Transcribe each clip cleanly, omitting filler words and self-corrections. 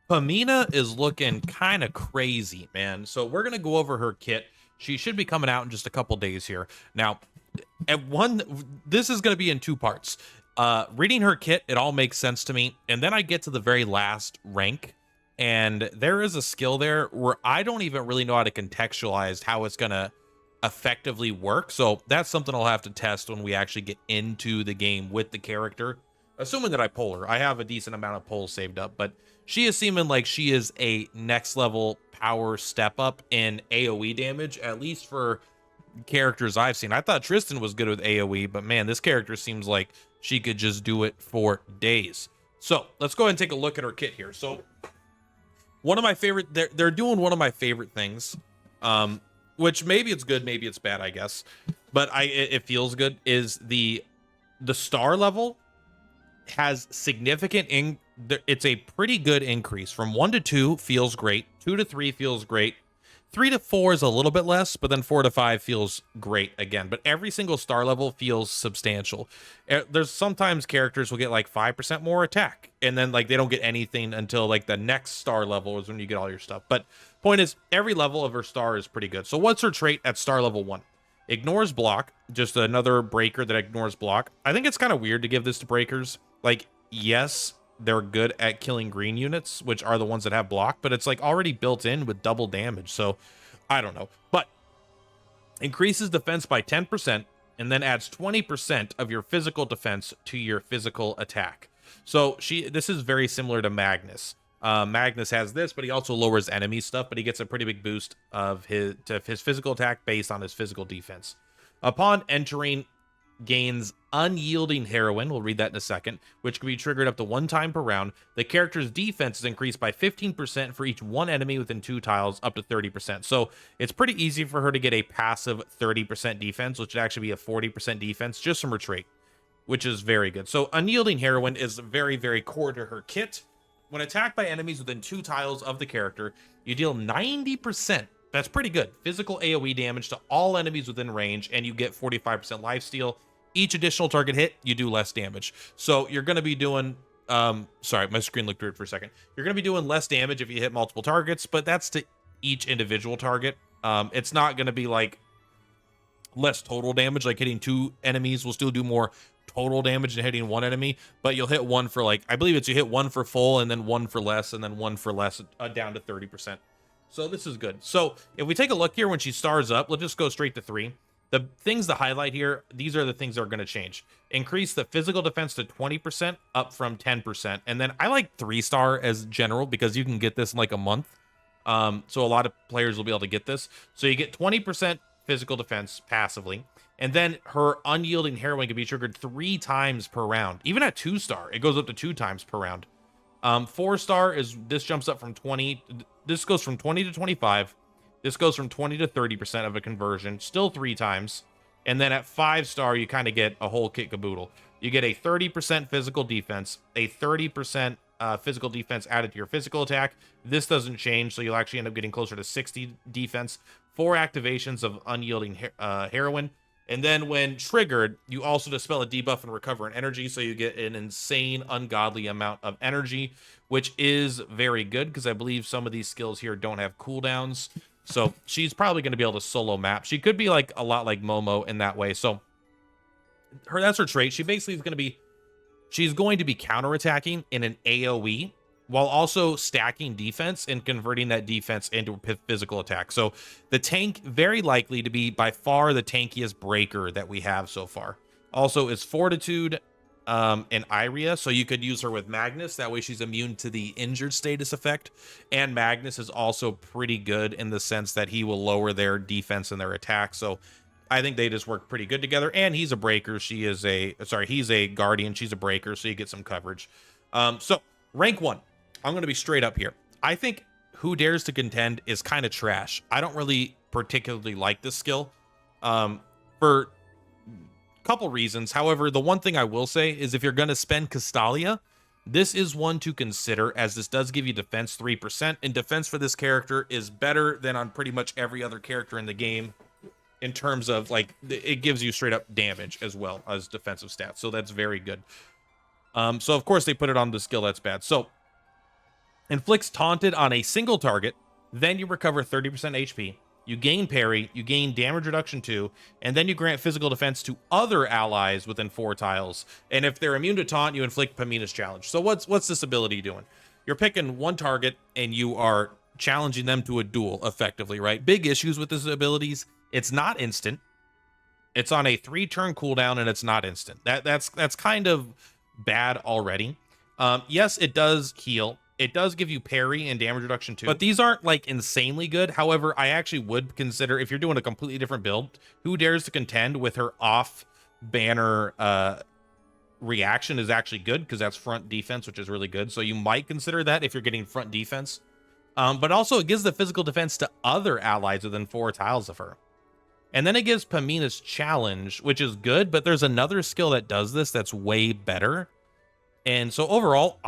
Pamina is looking kind of crazy, man. So we're gonna go over her kit. She should be coming out in just a couple days here. Now, at one, this is gonna be in two parts. Reading her kit, it all makes sense to me, and then I get to the very last rank, and there is a skill there where I don't even really know how to contextualize how it's gonna effectively work. So that's something I'll have to test when we actually get into the game with the character. Assuming that I pull her, I have a decent amount of pulls saved up, but she is seeming like she is a next level power step up in AoE damage, at least for characters I've seen. I thought Tristan was good with AoE, but man, this character seems like she could just do it for days. So let's go ahead and take a look at her kit here. So one of my favorite, they're doing one of my favorite things, which maybe it's good, maybe it's bad, I guess, but it feels good, is the star level has significant it's a pretty good increase. From 1 to 2 feels great, 2 to 3 feels great, 3 to 4 is a little bit less, but then 4 to 5 feels great again. But every single star level feels substantial. There's sometimes characters will get like 5% more attack, and then like they don't get anything until like the next star level is when you get all your stuff. But point is, every level of her star is pretty good. So what's her trait at star level 1? Ignores block, just another breaker that ignores block. I think it's kind of weird to give this to breakers. Like, yes, they're good at killing green units, which are the ones that have block, but it's like already built in with double damage. So I don't know, but increases defense by 10% and then adds 20% of your physical defense to your physical attack. So this is very similar to Magnus. Magnus has this, but he also lowers enemy stuff, but he gets a pretty big boost of his physical attack based on his physical defense. Upon entering, gains Unyielding Heroine, we'll read that in a second, which can be triggered up to 1 time per round. The character's defense is increased by 15% for each 1 enemy within 2 tiles, up to 30%. So it's pretty easy for her to get a passive 30% defense, which would actually be a 40% defense just from her trait, which is very good. So Unyielding Heroine is very, very core to her kit. When attacked by enemies within 2 tiles of the character, you deal 90%. That's pretty good. Physical AoE damage to all enemies within range, and you get 45% lifesteal. Each additional target hit, you do less damage. So you're going to be doing, sorry, my screen looked weird for a second. You're going to be doing less damage if you hit multiple targets, but that's to each individual target. It's not going to be like less total damage, like hitting 2 enemies will still do more total damage than hitting 1 enemy, but you'll hit 1 for like, I believe it's you hit 1 for full and then 1 for less and then 1 for less, down to 30%. So this is good. So if we take a look here when she stars up, let's just go straight to 3. The things to highlight here, these are the things that are going to change. Increase the physical defense to 20%, up from 10%. And then I like 3-star as general because you can get this in like a month. So a lot of players will be able to get this. So you get 20% physical defense passively. And then her Unyielding Heroine can be triggered 3 times per round. Even at 2-star, it goes up to 2 times per round. 4-star is, this jumps up from 20. This goes from 20 to 25. This goes from 20 to 30% of a conversion, still 3 times. And then at 5-star, you kind of get a whole kit caboodle. You get a 30% physical defense, a 30% physical defense added to your physical attack. This doesn't change, so you'll actually end up getting closer to 60 defense. 4 activations of Unyielding Heroine. And then when triggered, you also dispel a debuff and recover an energy, so you get an insane, ungodly amount of energy, which is very good, because I believe some of these skills here don't have cooldowns. So she's probably going to be able to solo map. She could be like a lot like Momo in that way. So that's her trait. She basically is going to be, she's going to be counterattacking in an AoE while also stacking defense and converting that defense into a physical attack. So the tank, very likely to be by far the tankiest breaker that we have so far. Also is Fortitude and Iria, so you could use her with Magnus. That way she's immune to the injured status effect. And Magnus is also pretty good in the sense that he will lower their defense and their attack. So I think they just work pretty good together. And he's a breaker. She is he's a guardian. She's a breaker, so you get some coverage. So rank 1, I'm going to be straight up here. I think Who Dares to Contend is kind of trash. I don't really particularly like this skill for couple reasons. However, the one thing I will say is if you're going to spend Castalia, this is one to consider, as this does give you defense 3%, and defense for this character is better than on pretty much every other character in the game in terms of, like, it gives you straight up damage as well as defensive stats, so that's very good. So of course they put it on the skill that's bad. So Inflicts taunted on a single target, then you recover 30% HP. You gain parry, you gain damage reduction too, and then you grant physical defense to other allies within 4 tiles. And if they're immune to taunt, you inflict PAMINA's challenge. So what's this ability doing? You're picking one target and you are challenging them to a duel effectively, right? Big issues with this abilities. It's not instant. It's on a 3-turn cooldown and it's not instant. That's kind of bad already. Yes, it does heal. It does give you parry and damage reduction too, but these aren't like insanely good. However, I actually would consider, if you're doing a completely different build, Who Dares to Contend with her off banner reaction is actually good, because that's front defense, which is really good. So you might consider that if you're getting front defense. But also it gives the physical defense to other allies within 4 tiles of her. And then it gives PAMINA's challenge, which is good, but there's another skill that does this that's way better. And so overall,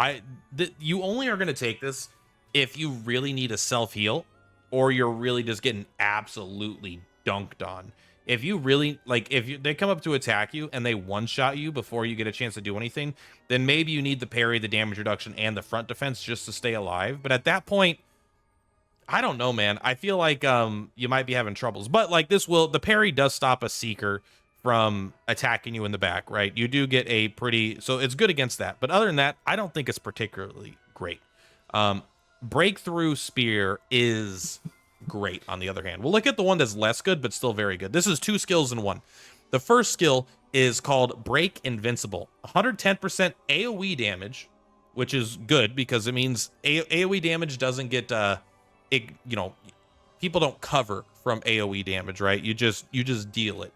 you only are going to take this if you really need a self-heal, or you're really just getting absolutely dunked on. If you really, like, they come up to attack you and they one-shot you before you get a chance to do anything, then maybe you need the parry, the damage reduction, and the front defense just to stay alive. But at that point, I don't know, man. I feel like you might be having troubles. But like the parry does stop a Seeker from attacking you in the back, right? You do get a pretty, so it's good against that. But other than that, I don't think it's particularly great. Breakthrough Spear is great, on the other hand. We'll look at the one that's less good, but still very good. This is 2 skills in one. The first skill is called Break Invincible. 110% AoE damage, which is good because it means AoE damage doesn't get, people don't cover from AoE damage, right? You just deal it.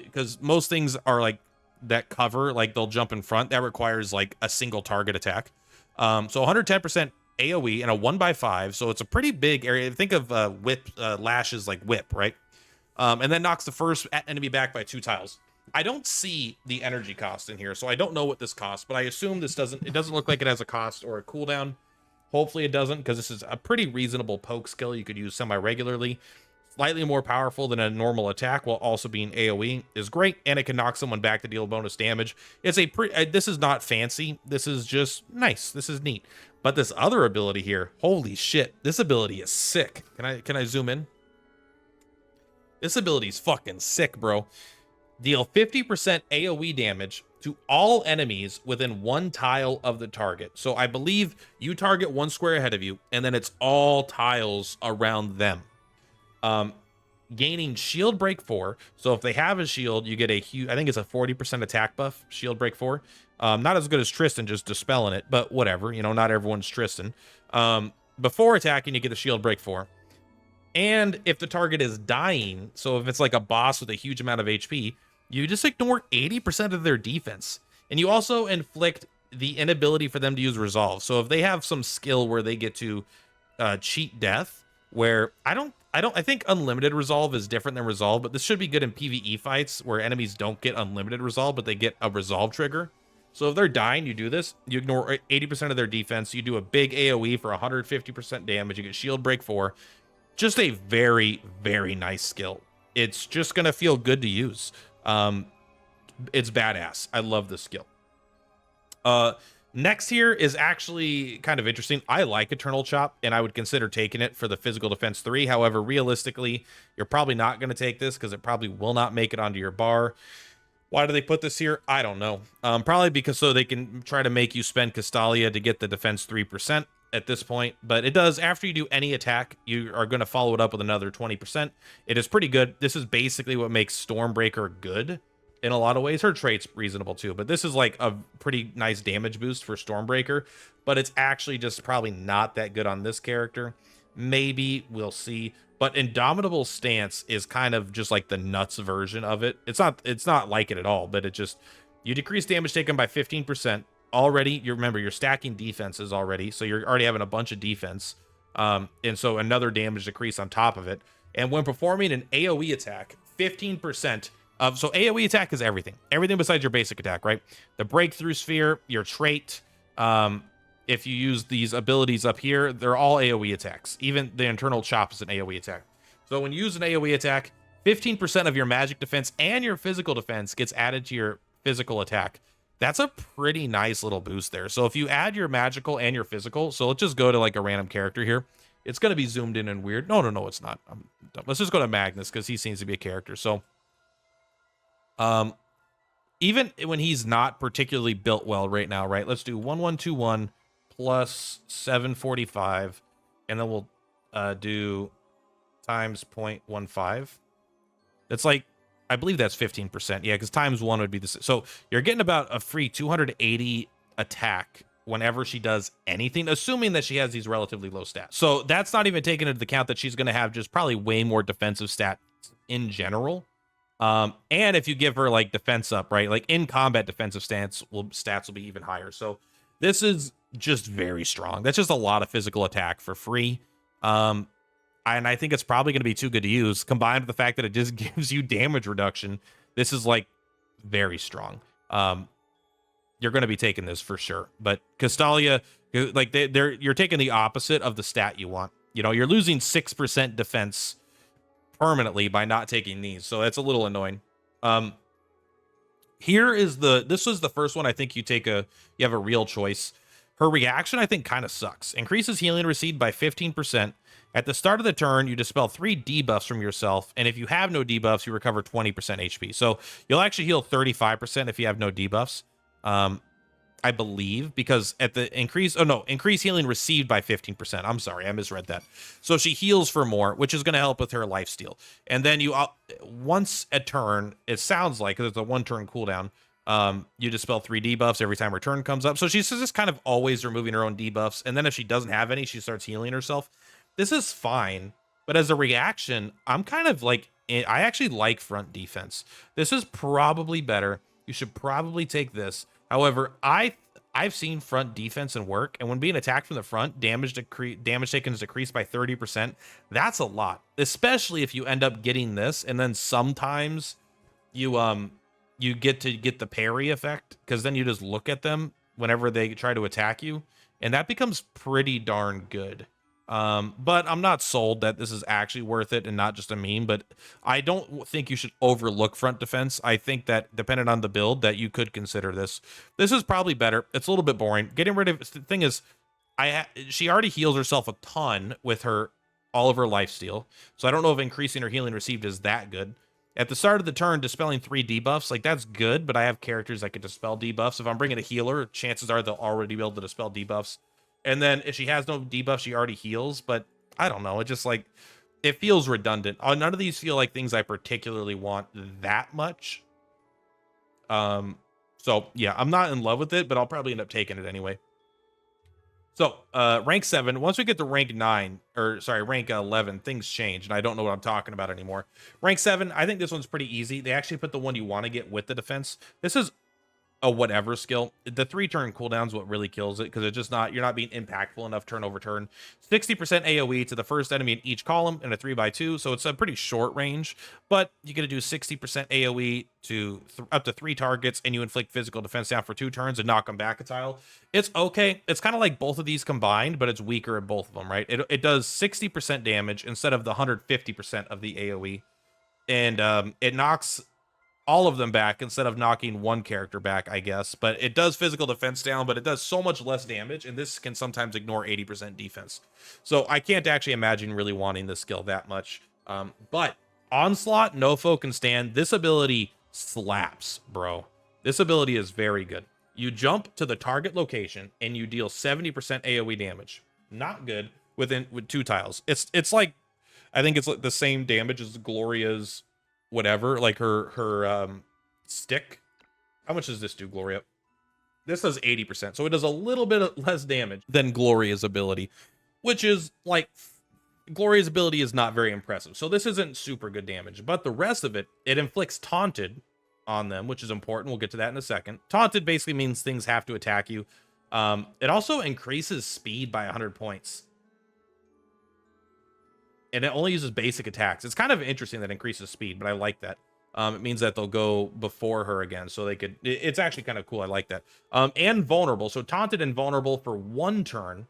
Because most things are like that cover, like they'll jump in front. That requires like a single target attack. So 110% AoE and a 1x5. So it's a pretty big area. Think of whip lashes like whip, right? And then knocks the first enemy back by 2 tiles. I don't see the energy cost in here, so I don't know what this costs, but I assume it doesn't look like it has a cost or a cooldown. Hopefully it doesn't, because this is a pretty reasonable poke skill you could use semi-regularly. Slightly more powerful than a normal attack while also being AoE is great, and it can knock someone back to deal bonus damage. It's this is not fancy. This is just nice. This is neat. But this other ability here, holy shit, this ability is sick. Can I zoom in? This ability is fucking sick, bro. Deal 50% AoE damage to all enemies within 1 tile of the target. So I believe you target 1 square ahead of you, and then it's all tiles around them. Gaining shield break 4. So if they have a shield, you get a huge, I think it's a 40% attack buff, shield break 4. Not as good as Tristan just dispelling it, but whatever, not everyone's Tristan. Before attacking, you get a shield break 4. And if the target is dying, so if it's like a boss with a huge amount of HP, you just ignore 80% of their defense. And you also inflict the inability for them to use resolve. So if they have some skill where they get to cheat death, where I think unlimited resolve is different than resolve, but this should be good in PvE fights where enemies don't get unlimited resolve, but they get a resolve trigger. So if they're dying, you do this, you ignore 80% of their defense, you do a big AoE for 150% damage, you get shield break 4. Just a very, very nice skill. It's just going to feel good to use. It's badass. I love this skill. Next here is actually kind of interesting. I like Eternal Chop, and I would consider taking it for the Physical Defense 3. However, realistically, you're probably not going to take this because it probably will not make it onto your bar. Why do they put this here? I don't know. Probably because so they can try to make you spend Castalia to get the defense 3% at this point. But it does, after you do any attack, you are going to follow it up with another 20%. It is pretty good. This is basically what makes Stormbreaker good. In a lot of ways, her trait's reasonable too, but this is like a pretty nice damage boost for Stormbreaker, but it's actually just probably not that good on this character. Maybe, we'll see. But Indomitable Stance is kind of just like the nuts version of it. It's not like it at all, but it just, you decrease damage taken by 15%. Already, you remember, you're stacking defenses already, so you're already having a bunch of defense. And so another damage decrease on top of it. And when performing an AoE attack, 15%. So AoE attack is everything besides your basic attack, right? The breakthrough sphere, your trait. If you use these abilities up here, they're all AoE attacks. Even the Eternal Chop is an AoE attack. So when you use an AoE attack, 15% of your magic defense and your physical defense gets added to your physical attack. That's a pretty nice little boost there. So if you add your magical and your physical, so let's just go to like a random character here. It's going to be zoomed in and weird. No, it's not. Let's just go to Magnus because he seems to be a character. So even when he's not particularly built well right now, right? Let's do 1121 plus 745, and then we'll do times 0.15. That's like, I believe that's 15%. Yeah, because times 1 would be the same. So you're getting about a free 280 attack whenever she does anything, assuming that she has these relatively low stats. So that's not even taking into account that she's going to have just probably way more defensive stats in general. And if you give her like defense up, right? Like in combat defensive stats will be even higher. So this is just very strong. That's just a lot of physical attack for free. And I think it's probably going to be too good to use, combined with the fact that it just gives you damage reduction. This is like very strong. You're going to be taking this for sure. But Castalia, like you're taking the opposite of the stat you want. You know, you're losing 6% defense permanently by not taking these, so that's a little annoying. This was the first one. I think you have a real choice. Her reaction, I think, kind of sucks. Increases healing received by 15%. At the start of the turn, you dispel 3 debuffs from yourself, and if you have no debuffs, you recover 20% HP. So you'll actually heal 35% if you have no debuffs. I believe, because at the increase healing received by 15%. I'm sorry, I misread that. So she heals for more, which is going to help with her lifesteal. And then you, once a turn, it sounds like, because it's a 1-turn cooldown, you dispel 3 debuffs every time her turn comes up. So she's just kind of always removing her own debuffs. And then if she doesn't have any, she starts healing herself. This is fine. But as a reaction, I'm kind of like, I actually like front defense. This is probably better. You should probably take this. However, I've seen front defense and work, and when being attacked from the front, damage taken is decreased by 30%. That's a lot, especially if you end up getting this, and then sometimes you get the parry effect, because then you just look at them whenever they try to attack you, and that becomes pretty darn good. But I'm not sold that this is actually worth it and not just a meme, but I don't think you should overlook front defense. I think that depending on the build that you could consider this. This is probably better. It's a little bit boring. Getting rid of the thing is she already heals herself a ton with all of her lifesteal. So I don't know if increasing her healing received is that good. At the start of the turn, dispelling 3 debuffs, like that's good, but I have characters that can dispel debuffs. If I'm bringing a healer, chances are they'll already be able to dispel debuffs. And then if she has no debuff, she already heals. But I don't know. It just like, it feels redundant. None of these feel like things I particularly want that much. So yeah, I'm not in love with it, but I'll probably end up taking it anyway. So rank 7, once we get to rank 11, things change, and I don't know what I'm talking about anymore. Rank 7, I think this one's pretty easy. They actually put the one you want to get with the defense. This is a whatever skill. The 3-turn cooldown is what really kills it, because it's just you're not being impactful enough turn over turn. 60% AoE to the first enemy in each column in a 3x2, so it's a pretty short range, but you get to do 60% AoE to up to 3 targets, and you inflict physical defense down for 2 turns and knock them back a tile. It's okay. It's kind of like both of these combined, but it's weaker in both of them, right? It does 60% damage instead of the 150% of the AoE, and it knocks all of them back instead of knocking one character back, I guess. But it does physical defense down, but it does so much less damage, and this can sometimes ignore 80% defense. So I can't actually imagine really wanting this skill that much. But Onslaught, Nofo can stand. This ability slaps, bro. This ability is very good. You jump to the target location, and you deal 70% AoE damage. Not good with 2 tiles. It's like, I think it's like the same damage as Gloria's whatever, like her stick. How much does this do, Gloria? This does 80%, so it does a little bit less damage than Gloria's ability, which is like, Gloria's ability is not very impressive, so this isn't super good damage. But the rest of it inflicts taunted on them, which is important. We'll get to that in a second. Taunted basically means things have to attack you. It also increases speed by 100 points. And it only uses basic attacks. It's kind of interesting that it increases speed, but I like that. It means that they'll go before her again, so they could. It's actually kind of cool. I like that. And vulnerable. So taunted and vulnerable for 1 turn.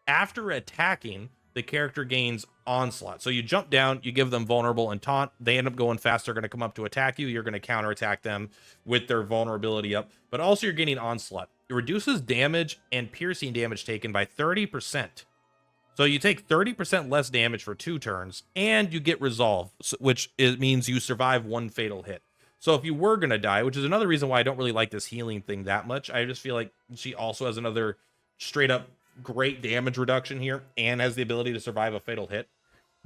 After attacking, the character gains Onslaught. So you jump down, you give them vulnerable and taunt. They end up going fast. They're going to come up to attack you. You're going to counterattack them with their vulnerability up. But also you're getting Onslaught. It reduces damage and piercing damage taken by 30%. So you take 30% less damage for 2 turns, and you get Resolve, which means you survive 1 fatal hit. So if you were going to die, which is another reason why I don't really like this healing thing that much, I just feel like she also has another straight up great damage reduction here and has the ability to survive a fatal hit.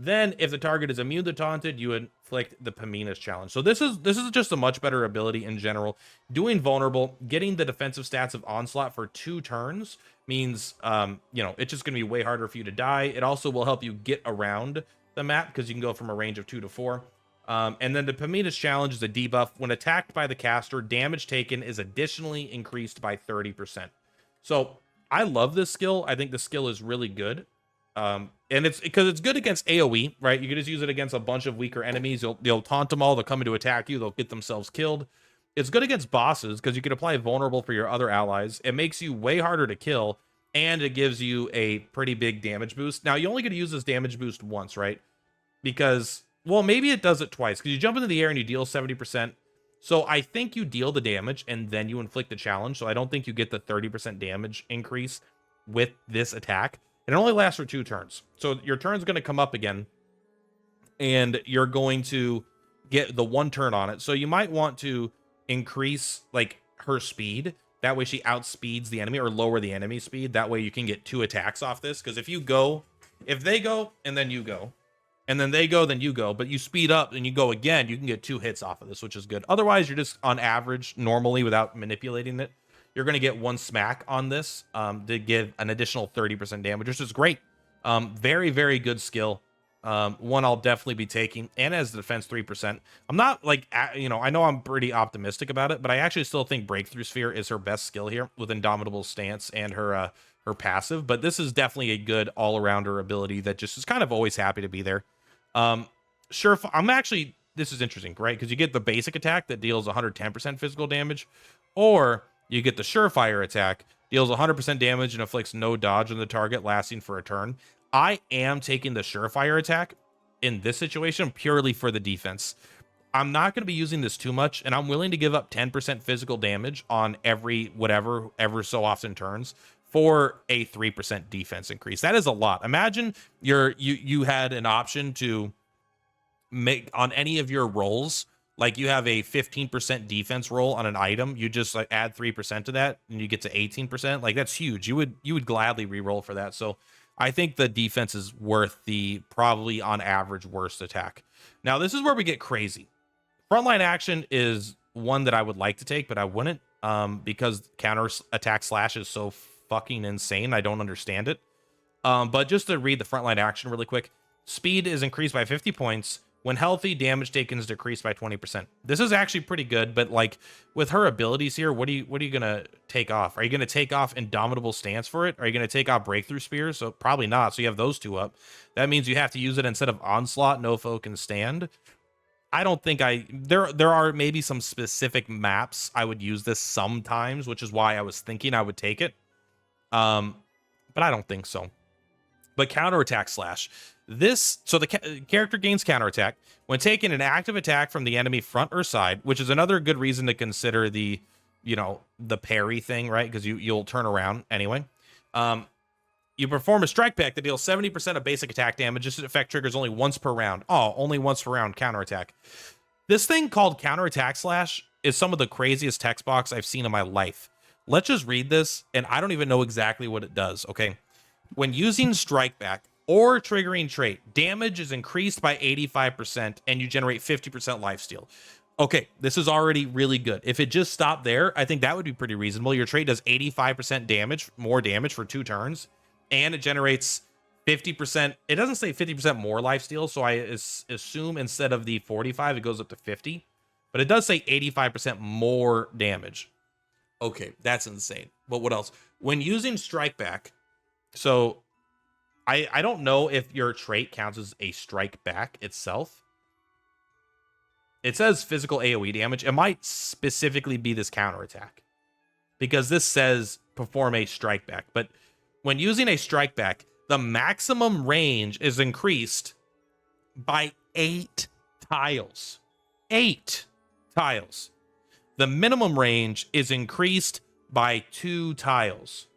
Then if the target is immune to taunted, you inflict the PAMINA's challenge. So this is just a much better ability in general. Doing vulnerable, getting the defensive stats of Onslaught for 2 turns means, you know, it's just going to be way harder for you to die. It also will help you get around the map because you can go from a range of 2 to 4. And then the PAMINA's challenge is a debuff. When attacked by the caster, damage taken is additionally increased by 30%. So I love this skill. I think the skill is really good. And it's because it's good against AoE, right? You can just use it against a bunch of weaker enemies. You'll taunt them all. They'll come in to attack you. They'll get themselves killed. It's good against bosses because you can apply vulnerable for your other allies. It makes you way harder to kill, and it gives you a pretty big damage boost. Now, you only get to use this damage boost once, right? Because, well, maybe it does it twice because you jump into the air and you deal 70%. So I think you deal the damage and then you inflict the challenge. So I don't think you get the 30% damage increase with this attack. It only lasts for 2 turns. So your turn's going to come up again, and you're going to get the 1 turn on it. So you might want to increase like her speed. That way she outspeeds the enemy, or lower the enemy speed. That way you can get 2 attacks off this. Because if they go and then you go, and then they go, then you go, but you speed up and you go again, you can get 2 hits off of this, which is good. Otherwise, you're just on average, normally, without manipulating it, you're going to get 1 smack on this to give an additional 30% damage, which is great. Very, very good skill. One I'll definitely be taking, and as the defense 3%. I'm not like, you know, I know I'm pretty optimistic about it, but I actually still think Breakthrough Sphere is her best skill here with Indomitable Stance and her passive. But this is definitely a good all-arounder ability that just is kind of always happy to be there. Sure, I'm actually, this is interesting, right? Because you get the basic attack that deals 110% physical damage, or you get the Surefire attack, deals 100% damage and inflicts no dodge on the target, lasting for a turn. I am taking the Surefire attack in this situation purely for the defense. I'm not going to be using this too much, and I'm willing to give up 10% physical damage on every ever so often turns for a 3% defense increase. That is a lot. Imagine you had an option to make on any of your rolls, like you have a 15% defense roll on an item, you just like add 3% to that and you get to 18%. Like that's huge. You would gladly re-roll for that. So I think the defense is worth the probably on average worst attack. Now this is where we get crazy. Frontline action is one that I would like to take, but I wouldn't because counter attack slash is so fucking insane. I don't understand it. But just to read the frontline action really quick, speed is increased by 50 points. When healthy, damage taken is decreased by 20%. This is actually pretty good, but like with her abilities here, what are you gonna take off? Are you gonna take off Indomitable Stance for it? Are you gonna take off Breakthrough Spear? So probably not. So you have those 2 up. That means you have to use it instead of Onslaught, No Foe Can Stand. I don't think there are maybe some specific maps I would use this sometimes, which is why I was thinking I would take it. But I don't think so. But counterattack slash. So the character gains counterattack when taking an active attack from the enemy front or side, which is another good reason to consider the, you know, the parry thing, right? Because you'll turn around anyway. You perform a strike back that deals 70% of basic attack damage. This effect triggers only once per round. Oh, only once per round counterattack. This thing called counterattack slash is some of the craziest text box I've seen in my life. Let's just read this, and I don't even know exactly what it does, okay? When using strike back or triggering trait, damage is increased by 85% and you generate 50% lifesteal. Okay, this is already really good. If it just stopped there, I think that would be pretty reasonable. Your trait does 85% damage, more damage for 2 turns, and it generates 50%. It doesn't say 50% more lifesteal, so I assume instead of the 45, it goes up to 50. But it does say 85% more damage. Okay, that's insane. But what else? When using strike back, so I don't know if your trait counts as a strike back itself. It says physical AoE damage. It might specifically be this counterattack because this says perform a strike back. But when using a strike back, the maximum range is increased by 8 tiles. 8 tiles. The minimum range is increased by 2 tiles.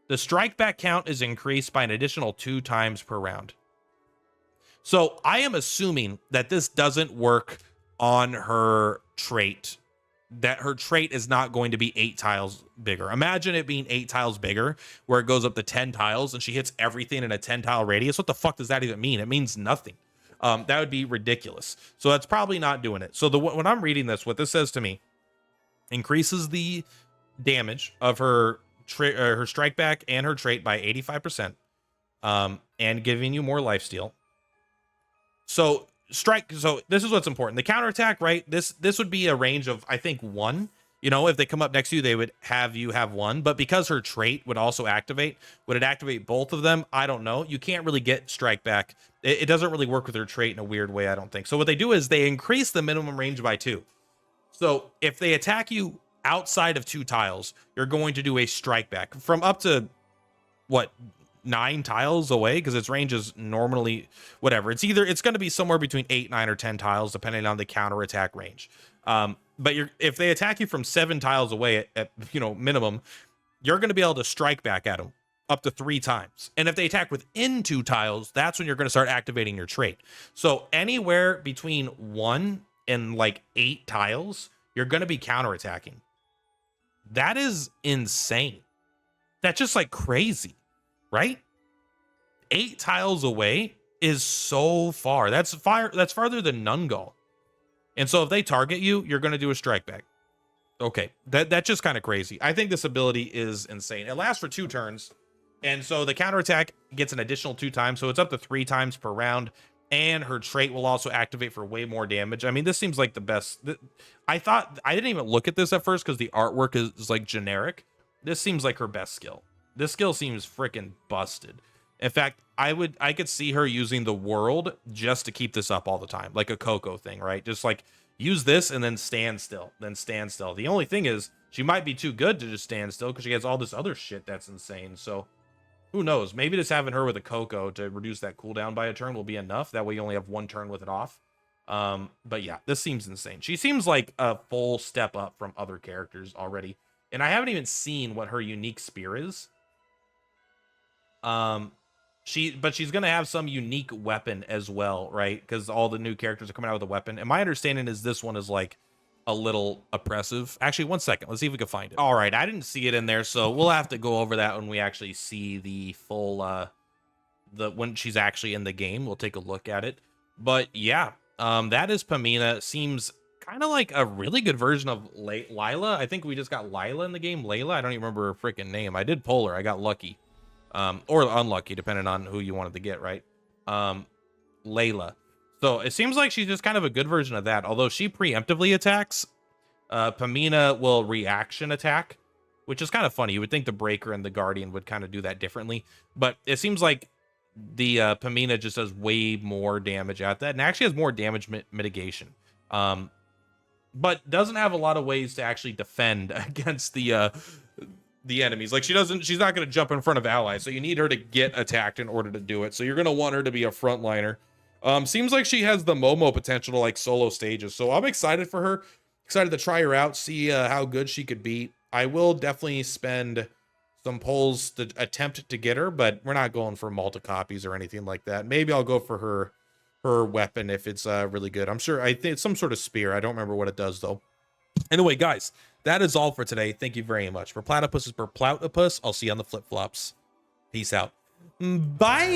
The strike back count is increased by an additional 2 times per round. So I am assuming that this doesn't work on her trait, that her trait is not going to be 8 tiles bigger. Imagine it being 8 tiles bigger, where it goes up to 10 tiles and she hits everything in a 10 tile radius. What the fuck does that even mean? It means nothing. That would be ridiculous. So that's probably not doing it. So when I'm reading this, what this says to me, increases the damage of her strike back and her trait by 85%, and giving you more lifesteal. So this is what's important. The counterattack, right? This would be a range of, I think, 1. You know, if they come up next to you, they would have you have 1. But because her trait would also activate, would it activate both of them? I don't know. You can't really get strike back. It doesn't really work with her trait in a weird way, I don't think. So what they do is they increase the minimum range by 2. So if they attack you outside of 2 tiles, you're going to do a strike back from up to, what, 9 tiles away, because its range is normally whatever. It's going to be somewhere between 8, 9, or 10 tiles, depending on the counterattack range. But if they attack you from 7 tiles away at minimum, you're going to be able to strike back at them up to 3 times. And if they attack within 2 tiles, that's when you're going to start activating your trait. So anywhere between 1 and like 8 tiles, you're going to be counterattacking. That is insane. That's just like crazy, right? 8 tiles away is so far. That's farther than Nungal. And so if they target you, you're going to do a strike back. Okay, that's just kind of crazy. I think this ability is insane. It lasts for 2 turns. And so the counterattack gets an additional 2 times. So it's up to 3 times per round. And her trait will also activate for way more damage. I mean, this seems like the best. I didn't even look at this at first because the artwork is like generic. This seems like her best skill. This skill seems freaking busted. In fact, I could see her using the world just to keep this up all the time, like a Coco thing, right? Just like use this and then stand still, The only thing is she might be too good to just stand still because she has all this other shit that's insane. So who knows? Maybe just having her with a Coco to reduce that cooldown by a turn will be enough. That way you only have 1 turn with it off. But yeah, this seems insane. She seems like a full step up from other characters already. And I haven't even seen what her unique spear is. But she's going to have some unique weapon as well, right? Because all the new characters are coming out with a weapon. And my understanding is this one is like a little oppressive. Actually, 1 second. Let's see if we can find it. All right, I didn't see it in there, so we'll have to go over that when we actually see the full when she's actually in the game. We'll take a look at it. But yeah, that is PAMINA. Seems kind of like a really good version of Lila. I think we just got Lila in the game. Layla, I don't even remember her freaking name. I did pull her. I got lucky. Or unlucky, depending on who you wanted to get, right? Layla. So it seems like she's just kind of a good version of that. Although she preemptively attacks, PAMINA will reaction attack, which is kind of funny. You would think the Breaker and the Guardian would kind of do that differently. But it seems like the PAMINA just does way more damage at that. And actually has more damage mitigation. But doesn't have a lot of ways to actually defend against the enemies. Like she's not going to jump in front of allies. So you need her to get attacked in order to do it. So you're going to want her to be a frontliner. Seems like she has the Momo potential to like solo stages. So I'm excited for her. Excited to try her out, see how good she could be. I will definitely spend some pulls to attempt to get her, but we're not going for multi-copies or anything like that. Maybe I'll go for her weapon if it's really good. I'm sure I think it's some sort of spear. I don't remember what it does though. Anyway, guys, that is all for today. Thank you very much. Purplatypus is Purplatypus. I'll see you on the flip-flops. Peace out. Bye.